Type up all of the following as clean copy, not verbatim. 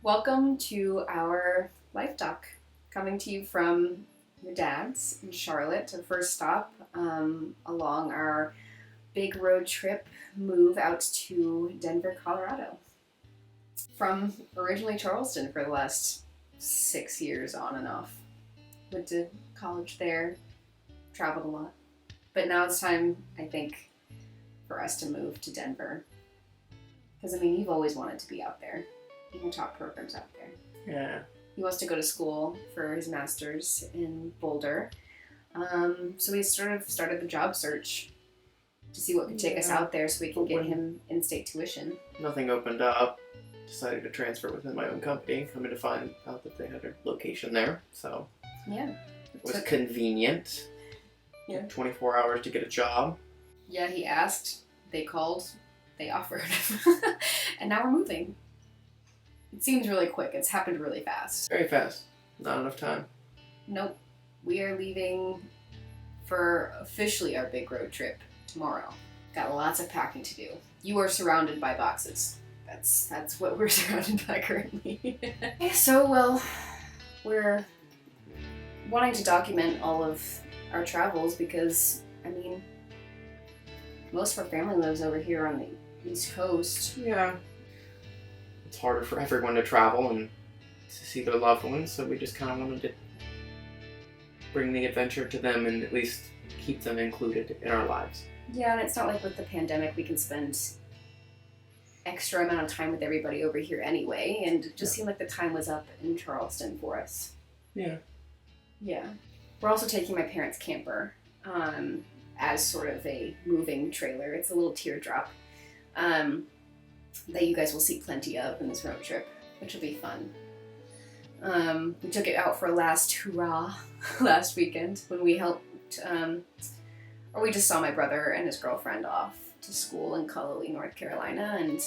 Welcome to our life doc, coming to you from your dad's in Charlotte, our first stop along our big road trip move out to Denver, Colorado. From originally Charleston for the last 6 years on and off. Went to college there, traveled a lot. But now it's time, I think, for us to move to Denver. Because, you've always wanted to be out there. Your top programs out there. Yeah. He wants to go to school for his master's in Boulder. So we sort of started the job search to see what could take us out there so we can get him in-state tuition. Nothing opened up. Decided to transfer within my own company. Coming to find out that they had a location there. So yeah, it was convenient. Yeah. 24 hours to get a job. Yeah, he asked. They called. They offered. And now we're moving. It seems really quick. It's happened really fast. Very fast. Not enough time. Nope. We are leaving for officially our big road trip tomorrow. Got lots of packing to do. You are surrounded by boxes. That's what we're surrounded by currently. We're wanting to document all of our travels because, most of our family lives over here on the East Coast. Yeah. It's harder for everyone to travel and to see their loved ones, so we just kind of wanted to bring the adventure to them and at least keep them included in our lives. Yeah, and it's not like with the pandemic we can spend extra amount of time with everybody over here anyway, and it just seemed like the time was up in Charleston for us. Yeah. Yeah. We're also taking my parents' camper as sort of a moving trailer. It's a little teardrop. That you guys will see plenty of in this road trip, which will be fun. We took it out for a last hurrah last weekend when we helped, or we just saw my brother and his girlfriend off to school in Cullowhee, North Carolina, and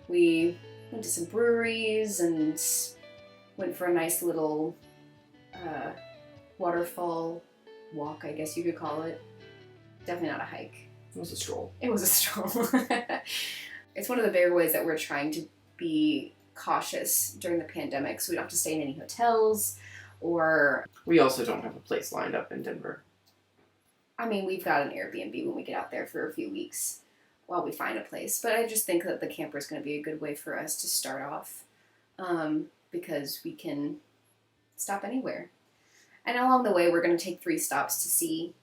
we went to some breweries and went for a nice little waterfall walk, I guess you could call it. Definitely not a hike. It was a stroll. It was a stroll. It's one of the bigger ways that we're trying to be cautious during the pandemic, so we don't have to stay in any hotels or... We also don't have a place lined up in Denver. We've got an Airbnb when we get out there for a few weeks while we find a place, but I just think that the camper is going to be a good way for us to start off because we can stop anywhere. And along the way, we're going to take 3 stops to see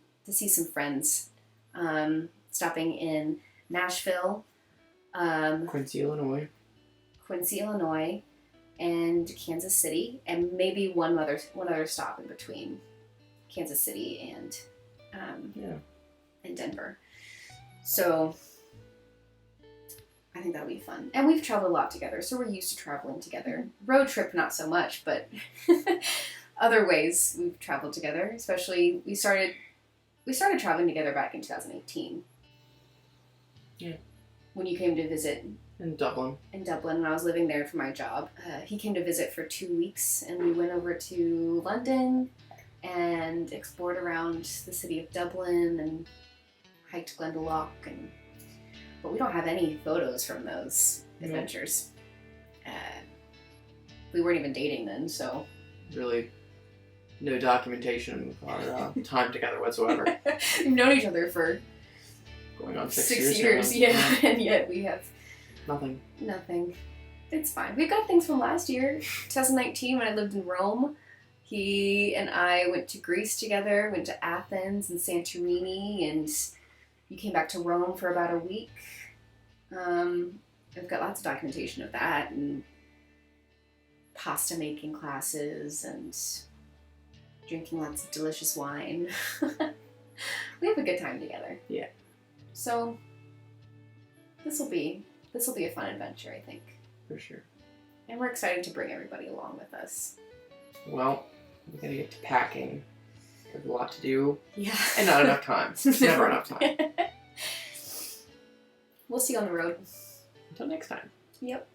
some friends, stopping in Nashville, Quincy, Illinois, and Kansas City, and maybe one other stop in between Kansas City and Denver. So I think that'll be fun. And we've traveled a lot together, so we're used to traveling together. Road trip, not so much, but other ways we've traveled together. Especially we started traveling together back in 2018. Yeah. When you came to visit in Dublin, when I was living there for my job. He came to visit for 2 weeks, and we went over to London and explored around the city of Dublin and hiked Glendalough. But we don't have any photos from those adventures. We weren't even dating then, so... Really, no documentation of our time together whatsoever. We've known each other for... Going on 6 years. years now. Yeah, and yet we have... Nothing. It's fine. We've got things from last year, 2019, when I lived in Rome. He and I went to Greece together, went to Athens and Santorini, and you came back to Rome for about a week. I've got lots of documentation of that, and pasta making classes, and drinking lots of delicious wine. We have a good time together. Yeah. So this will be a fun adventure, I think. For sure. And we're excited to bring everybody along with us. Well, we gotta get to packing. There's a lot to do. Yeah. And not enough time. There's never enough time. We'll see you on the road. Until next time. Yep.